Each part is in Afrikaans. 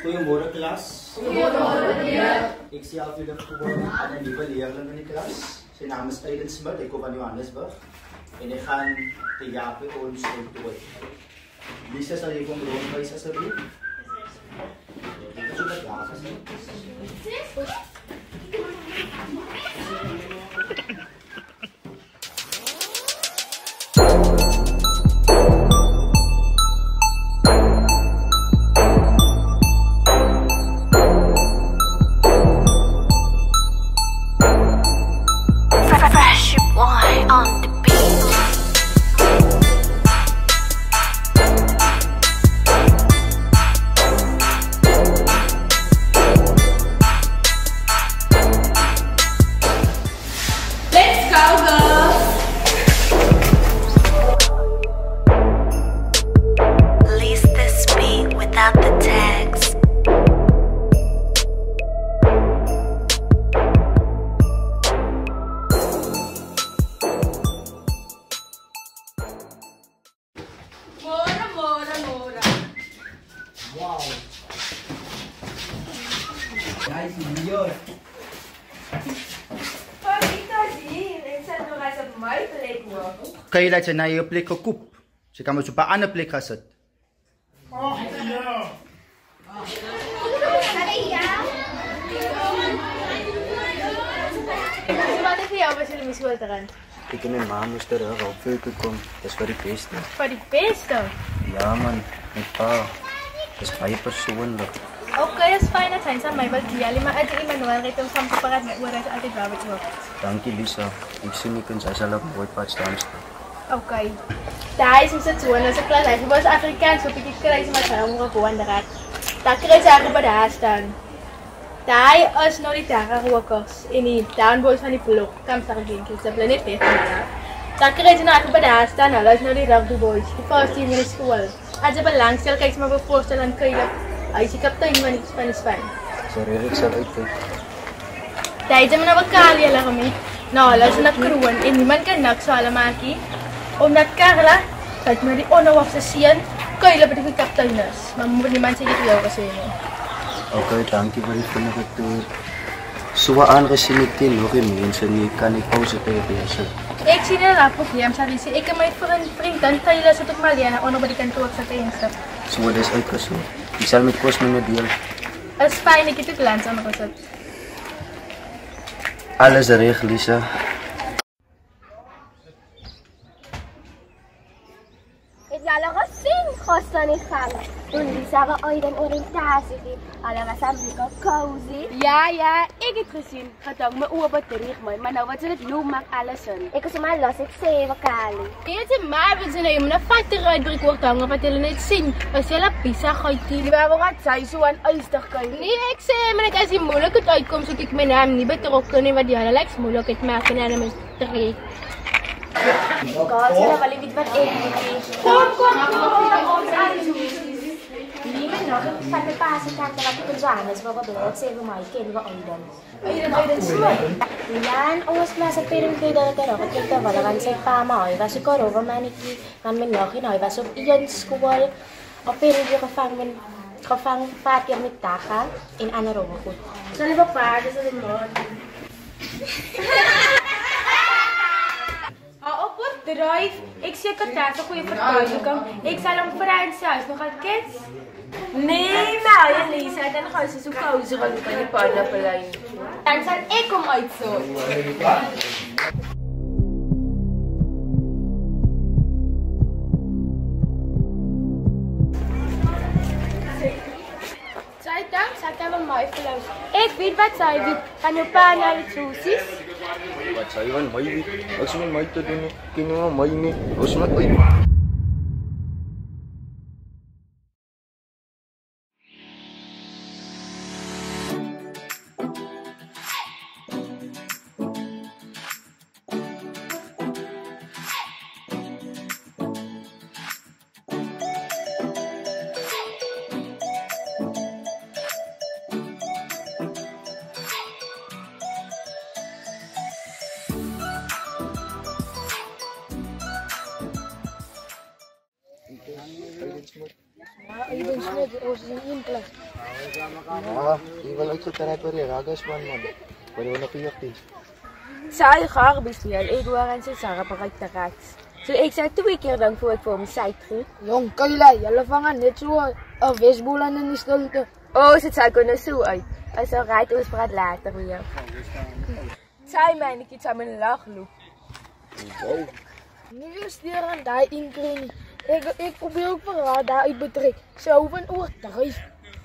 Goeiemôre klas. Goeiemôre meneer. Ek sien al julle gewoon aan 'n nuwe leerling in die klas. Sy naam is Aiden Smit, ek kom van Johannesburg. En ek gaan die jaar by ons toe. Lisa sal hier kom rondwys asseblief. Wow. Nice video. Kan je dat je naar je plek gekoep? Je kan maar op een andere plek gaan zitten. Oh, ja. Wat is jou was jullie school te gaan? Ik en mijn ma moesten er al veel komen. Dat is voor die beste. Voor die beste? Ja man, mijn pa. Dat is baie persoonlijk. Oké, dat is fijn dat zijn samen mij wel jullie, maar als iemand wel redt om samen te praten met hoe dat altijd wel wat je wilt. Dankie Lisa. Ik zie niet eens als je nooit wat staan. Oké. Daar is het zo, en als ik klaar was Afrikaans, op ik krijg maar gaan we gewoon eruit. Daar krijg je eigenlijk bij de haast staan. Daar is nog die dagenrookers in die downboys van die blok. Kom daar geen keer, dat blijft niet meer. Daar krijg je eigenlijk bij de haast staan, dat is nog die rugbyboys. Die first team in de school. Als je belangstel, kijk je maar voorstellen en kun je hij is die kapitein van de Spanje. Sorry, ik zal uitkijken. Daar is nou een Carla lang mee. Nou, dat is een kroon en niemand kan niks zo allemaal maken. Omdat Carla, kijk maar die onverwachte zien, kan je bij de kapitein is. Maar moet niemand zeggen dat jou gezien. Oké, dankie voor die vinnige toer. Zo aangezien ik die nog in mensen niet kan ik pauze tegen. Ik zie een laat probleem, Sarisi. Ik heb mijn vriend dan Taylor zit op Mariana onder bij die kantoor zitten. Zo, dat is uitgezocht. Ik zal met kost met deel. Het is fijn, ik heb het glans aan gezet. Alles reg, Lisa. Ik zal er gezien, gasten in gang. Toen Lisa we ooit een oriëntatie geeft. Alle was aan blikken cozy. Ja, ik heb het gezien. Gedank me oor terug, maar nou wat ze het doen maakt alles in. Ik is maar los, ik zei we kali. Dit is maar wat ze nemen, een vatte uitbreek wordt hangen wat jullie niet zien. Als je een pizza gooit die. Maar we gaan zij zo aan uitstig kijken. Nee, ik zei maar als die moeilijk uitkomt, zoek ik mijn naam niet betrokken in wat die allerlei moeilijkheid maken en dan terug. God, ze wel niet wat ik moet. Kom, ons aan. Niemand nog een vatte pasen kant wat ik bezwaar is, wat we zeven maar kennen we ooit. Aiden Smit. Ja, en ons klas het perm kry dat er ook het wel gaan sy pa maar hy was ook oor manetjie dan met nog en hy was op een skool op perm gevang paar keer met daga en ander oor goed. Sal jy bepaal dis dit maar. Op wat dryf. Ek seker dat 'n goeie verkooping. Ek sal hom vra en sê, "Nog al kids?" Nee, maar ja, nee, sy het dan gaan sy so kouser al by die pannappellyn. Dan sal ek hom uitsoek. Sy dink sy kan my verlou. Ek weet wat sy weet. Kan jou pa nou die soosies? Wat sy van my weet? Ek sê my te doen. Ken nou my nie. Ons moet uit. Aiden Smith, ons is in een klas. Ja, jy wil uitgetrek oor die ruggerspan man. Wat jy nog hier is. Sy graag bespeel. Ek hoor en sy sê bereik te reks. So ek sê 2 keer dan voor ek vir hom sy gee. Jong, Kayla, julle vang net so 'n Wesboel aan in die stilte. Dit sal kon nou so uit. As hy ry ons praat later weer. Sy man, ek het hom in lag loop. Nie steur aan daai inkring. Ek probeer ook vir daar uit betrek. Sou van oordryf.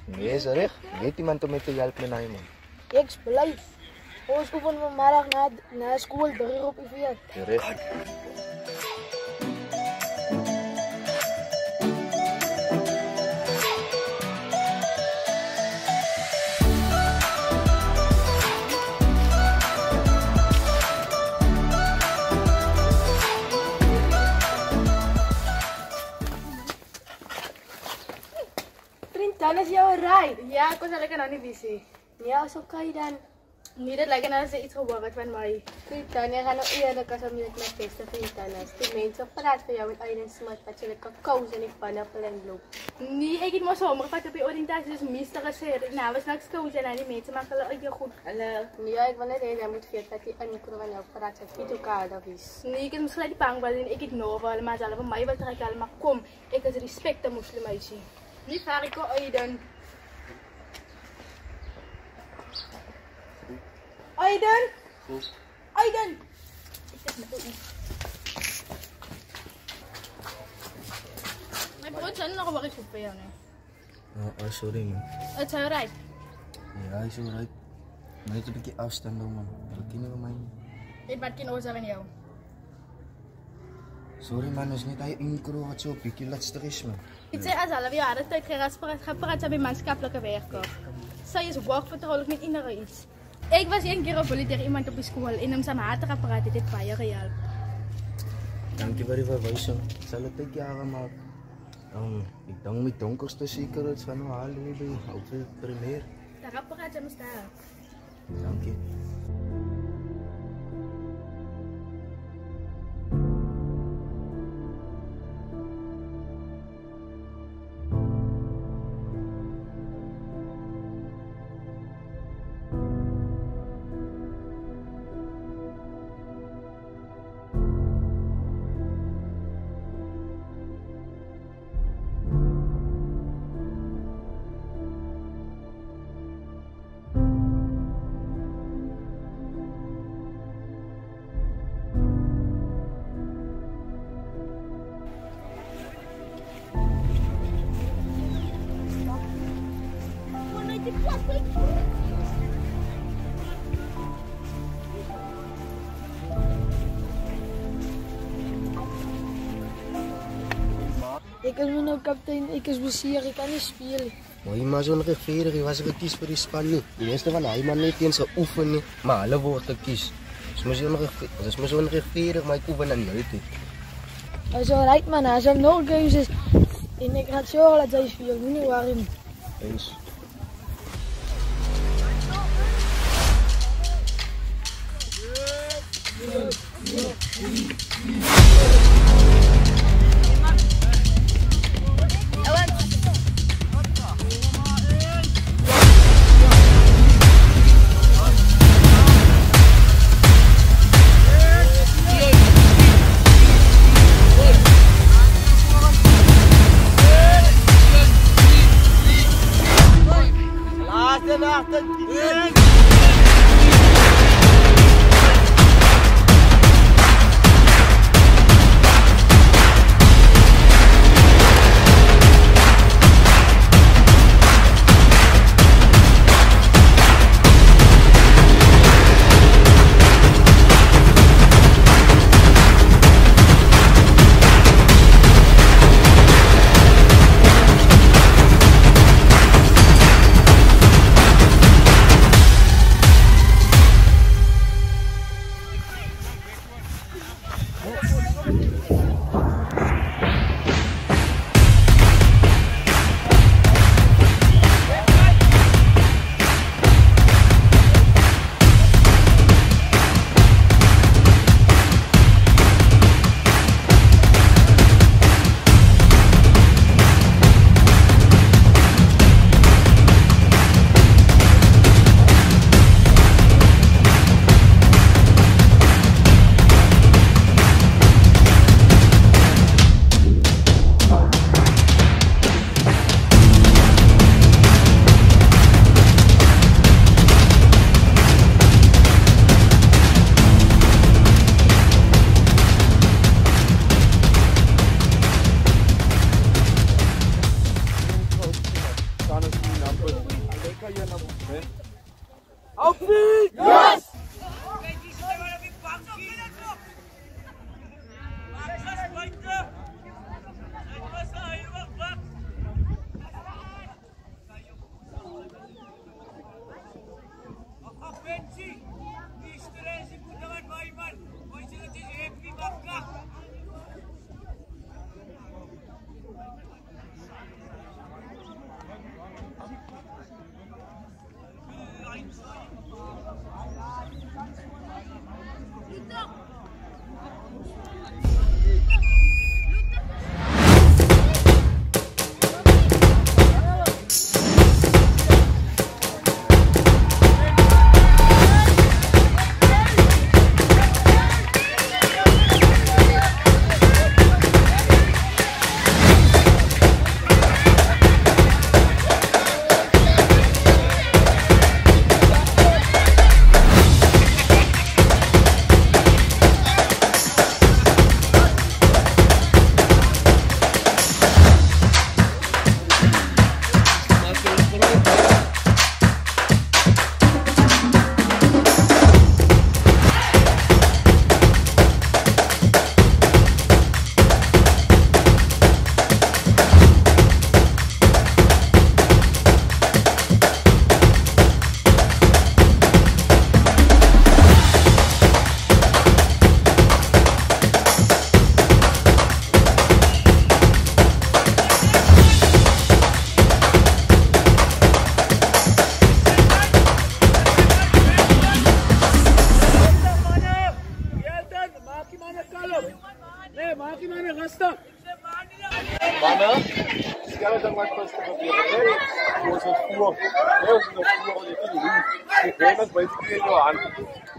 Nee, is reg. Weet iemand om met te help met my man. Ek bly. Ons oefen vanmiddag na skool 3 op die veld. Reg. Dan is jou ry. Ja, ek was lekker nou nie visie. Ja, is okay dan. Nee, dit lyk nou as iets gehoor het van my. Dan jy gaan nou eerlik as om met my beste vriend dan is. Die mense praat vir jou met Aiden Smith wat jy lekker kous in die pannappellyn loop. Nee, ek het mos hom gevat op die oriëntasie soos meester gesê. Nou was niks kous en die mense maak hulle uit jou goed. Nee, ek wil net hê jy moet weet dat jy in die kroeg en jou praat sy fiets ook daar is. Nee, ek het mos gelyk die bang was en ek het nou wel maar hulle vir my wil trek hulle maar kom. Ek is respek te moslimeisie. Nie Fariko Aiden. Aiden! Aiden! My brood zijn nog wel eens goed bij jou nu. Oh, sorry man. Het is alright. Ja, is alright. Maar net 'n bietjie afstand dan man. Ek ken nie my. Dit wat ken ons aan jou. Sorry man, is net hy inkro wat so 'n bietjie laat stres man. Dit sê as hulle jare tyd gepraat by maatskaplike werk. Sy is hoogvertroulik met enige iets. Ek was een keer op hulle tegen iemand op die skool en hom saamhatig gepraat het baie gehelp. Dankie vir die verwysing. Sal dit tyd jare maak. Ek dink met donkerste sekerheids van nou haal nie by hoofde primêr. Daar praat jy mos daar. Dankie. Ek is nou kaptein, ek is beseer, ek kan nie speel nie. Maar hy maar so ongeveer, hy was gekies vir die span nie. Die meeste van hy man net eens geoefen nie, maar hulle word gekies. Dis mos ongeveer, maar ek oefen dan nooit nie. Hy is alright man, as hom nog keuses en ek gaan so dat hy speel, nie worry nie. Eens.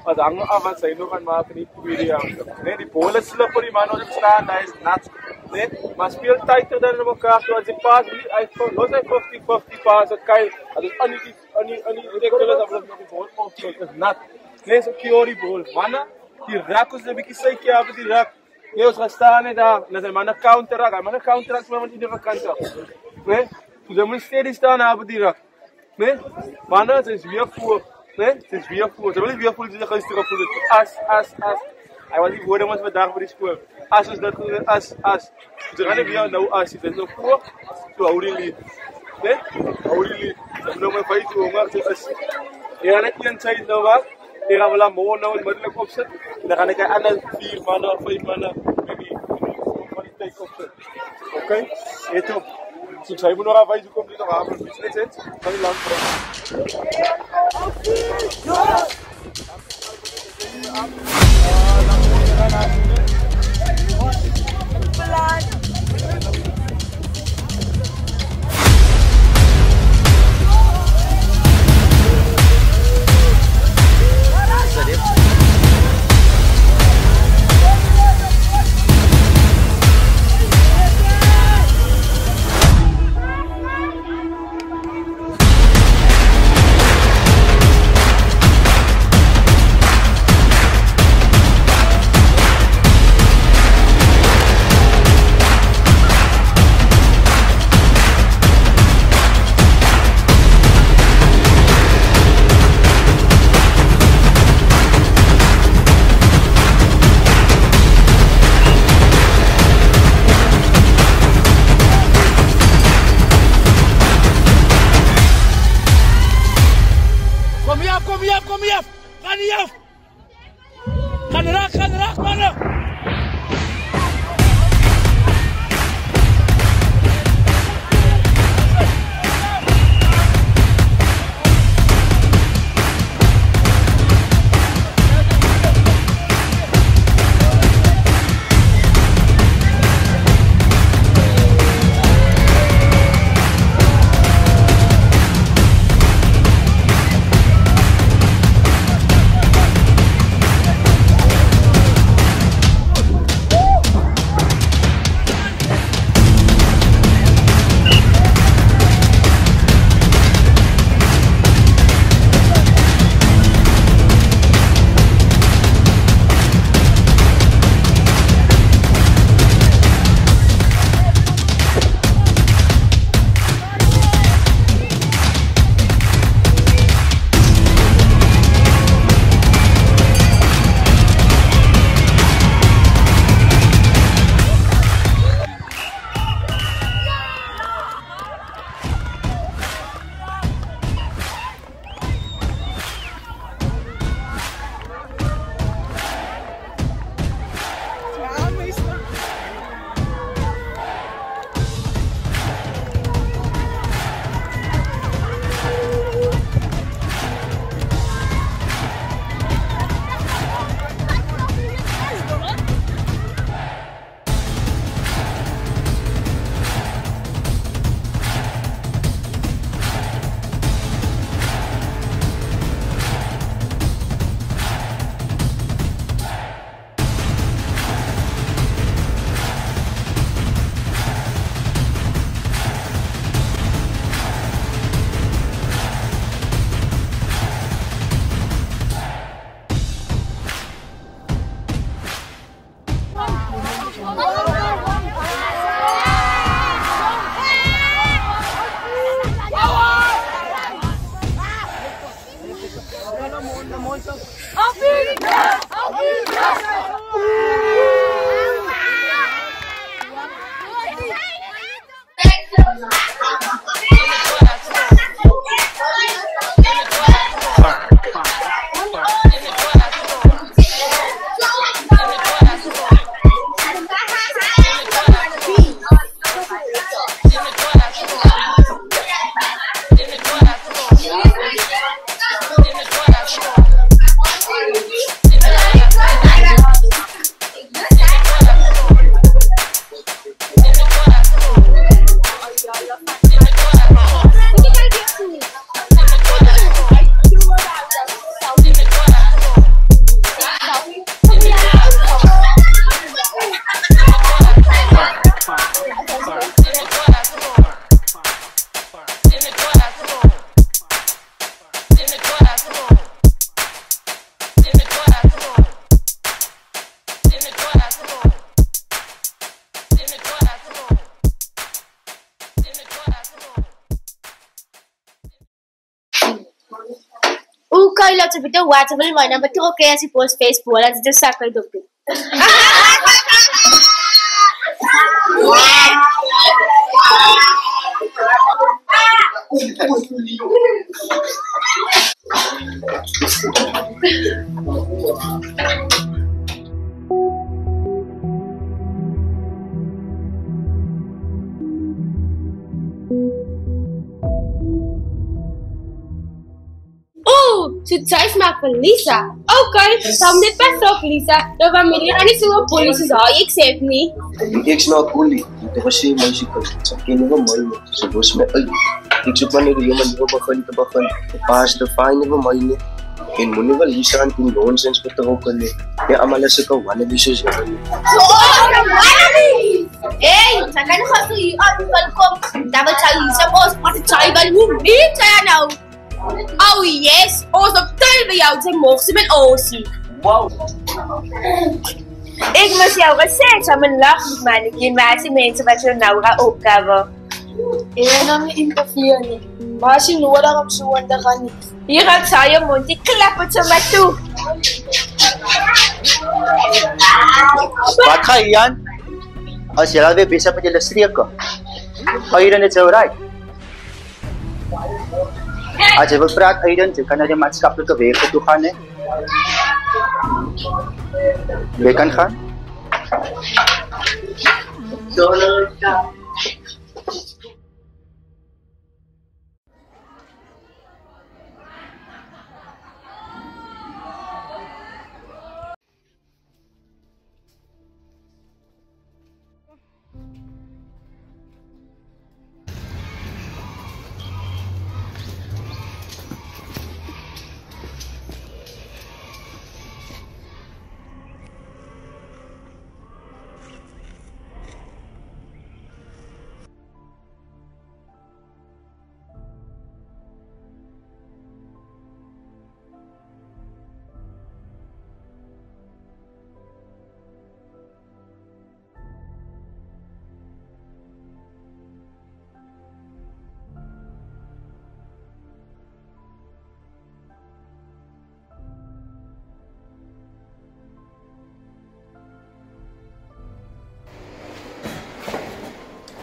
As hang af sy nog aan maak in die tweede jaar. Nee, die bol is slippery man op staan, hy is nat. Nee, maar speel tighter dan in mekaar so as die pass hy los hy 50-50 pass het kyk. Dit is aan die ridiculous of nog die bol op so is nat. Nee, so kior die bol. Manne, die rak is 'n bietjie sytjie af die rak. Nee, ons gaan staan net daar. En as hy manne counter rak, hy manne counter rak van iedere kant af. Nee, so dan moet steady staan af die rak. Nee, manne, dit is weer voor. Nee, het is weer voor. Ze willen weer voor die gisteren voor het as. Hij was die woorden vandaag voor die school. As is dat goed, as. Ze gaan niet weer nou as. Het is nog voor. Zo hou die lied. Nee, hou die lied. Ze hebben nog maar 5 uur, maar het is. Je gaat net één tijd nou wat. Je gaat wel aan morgen nou onmiddellijk opzetten. En dan ga ik aan 4 mannen, 5 mannen. Maybe van die tijd opzetten. Oké? Eet op. Dus zij moet nog aan 5 uur komen. Dit nog aan. Iets net zit. Van die land brengen. Kailan sa video watchable mo na betul kaya si post Facebook wala sa sakay doktor. Succes maak van Lisa. Okay, dan dit best op Lisa. De familie gaan niet zo op politie zijn. Ik zeg niet. Ik snap politie. Dat was geen meisje. Ze kennen wel mooi. Ze was met ik zoek maar naar de jongen die begin te begin. De paas de fijne van mij. En moet wel Lisa aan die nonsens betrokken. Ja, allemaal is ik al wanneer die zo zeggen. Hey, saya kan khas tu welcome. Dapat cari Lisa bos. Mati cari balu. Ni saya now. Oh yes, ons op tel by jou sy mogs met Osie. Wow. Ik moes jou gesê, sy my lag mannetjie, maar die mense wat jou nou gaan opcover. Ek wil nou nie interview nie, maar as jy nodig om so aan te gaan nie. Hier gaan sy jou mondjie klap het so my toe. Wat gaan Jan? As jy alweer besig met julle streke, gaan jy dan net so right? Als je wilt praten, Aiden, je kan naar de maatschappelijke wegen toe gaan. Je kan gaan.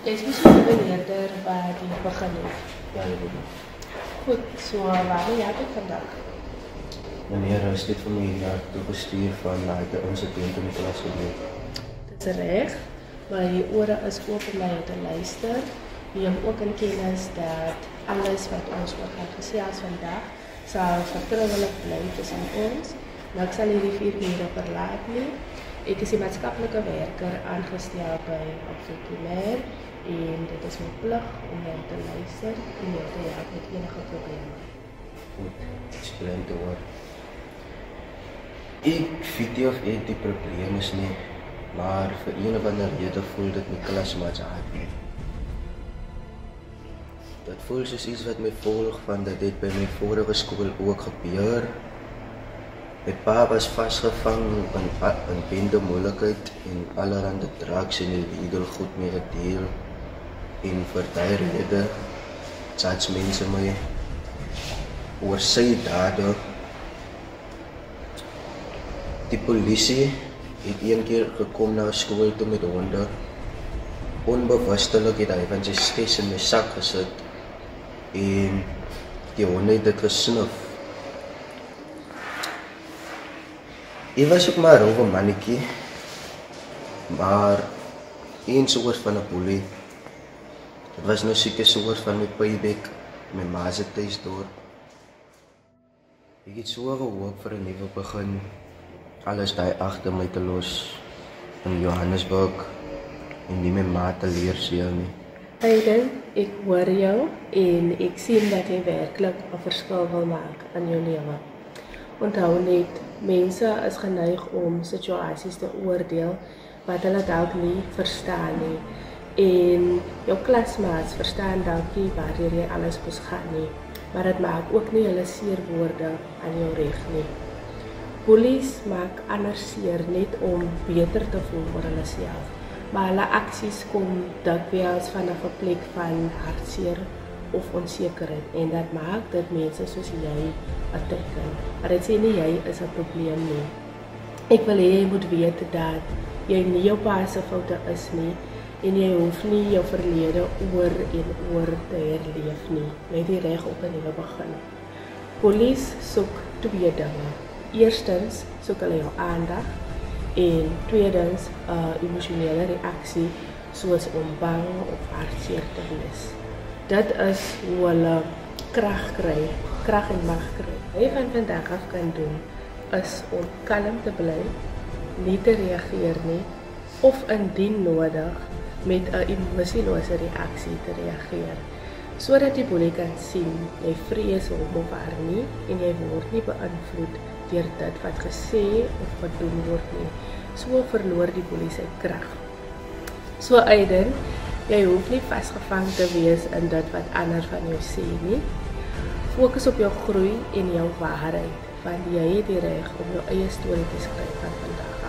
Jy is misschien een leerder waar die begin het. Ja, ik weet niet. Goed, so waar ben jy vandag? Meneer, is dit vir my hier toegestuur van die incident in die klas gebeur? Dit is reg, maar die ore is oop om na jou te luister. Jy neem ook in kennis dat alles wat ons oor gaan gesels vandag sal vertrouwelik bly tussen ons. Maar ek sal hierdie 4 mure verlaat nie. Ek is die maatskaplike werker aangestel by Opvoedkunde en dit is my plig om jou te luister en jou te help met enige probleme. Goed, het is blij te hoor. Ik weet niet of ek die probleem is nie, maar vir een of ander rede voel dit my klasmaats hard nie. Dit voel soos iets wat my volg van dat dit by my vorige skool ook gebeur. My pa was vasgevang in bendemoeilikheid en allerhande drugs en illegal goed mee gedeel. En vir daai rede judge mense my oor sy dade. Die polisie het een keer gekom na skool toe met honde. Onbewustelik het hy van sy stes in my sak gesit en die honde het dit gesnuf. Hy was ook maar 'n rowwe mannetjie, maar een soort van 'n boelie. Dit was nou seker soort van my payback, my ma se tuisdorp. Ek het so gehoop vir 'n nuwe begin, alles daai agter my te los in Johannesburg en nie my ma te leer seël nie. Aiden, ek hoor jou en ek sien dat jy werklik 'n verskil wil maak in jou lewe. Onthou net, mense is geneig om situasies te oordeel wat hulle dalk nie verstaan nie. En jou klasmaats verstaan dalk nie waardeur jy alles moes gaan nie, maar dit maak ook nie hulle seer woorde aan jou reg nie. Bullies maak ander seer net om beter te voel oor hulle self, maar hulle aksies kom dikwels vanaf 'n plek van hartseer of onsekerheid en dat maak dit mense soos jy aanteken. Maar dit sê nie jy is 'n probleem nie. Ek wil hê jy moet weet dat jy nie jou pa se foute is nie en jy hoef nie jou verlede oor en oor te herleef nie. Jy het die reg op 'n nuwe begin. Polisie soek twee dinge. Eerstens soek hulle jou aandag en tweedens 'n emosionele reaksie soos om bang of hartseer te wees. Dit is hoe hulle krag en mag kry. Wat jy van vandag af kan doen is om kalm te bly, nie te reageer nie of indien nodig met 'n emosielose reaksie te reageer, sodat die boelie kan sien jy vrees hom of haar nie en jy word nie beïnvloed deur dit wat gesê of gedoen word nie. So verloor die boelie sy krag. So Aiden, jy hoef nie vasgevang te wees in dit wat ander van jou sê nie. Fokus op jou groei en jou waarheid, want jy het die reg om jou eie storie te skryf van vandag af.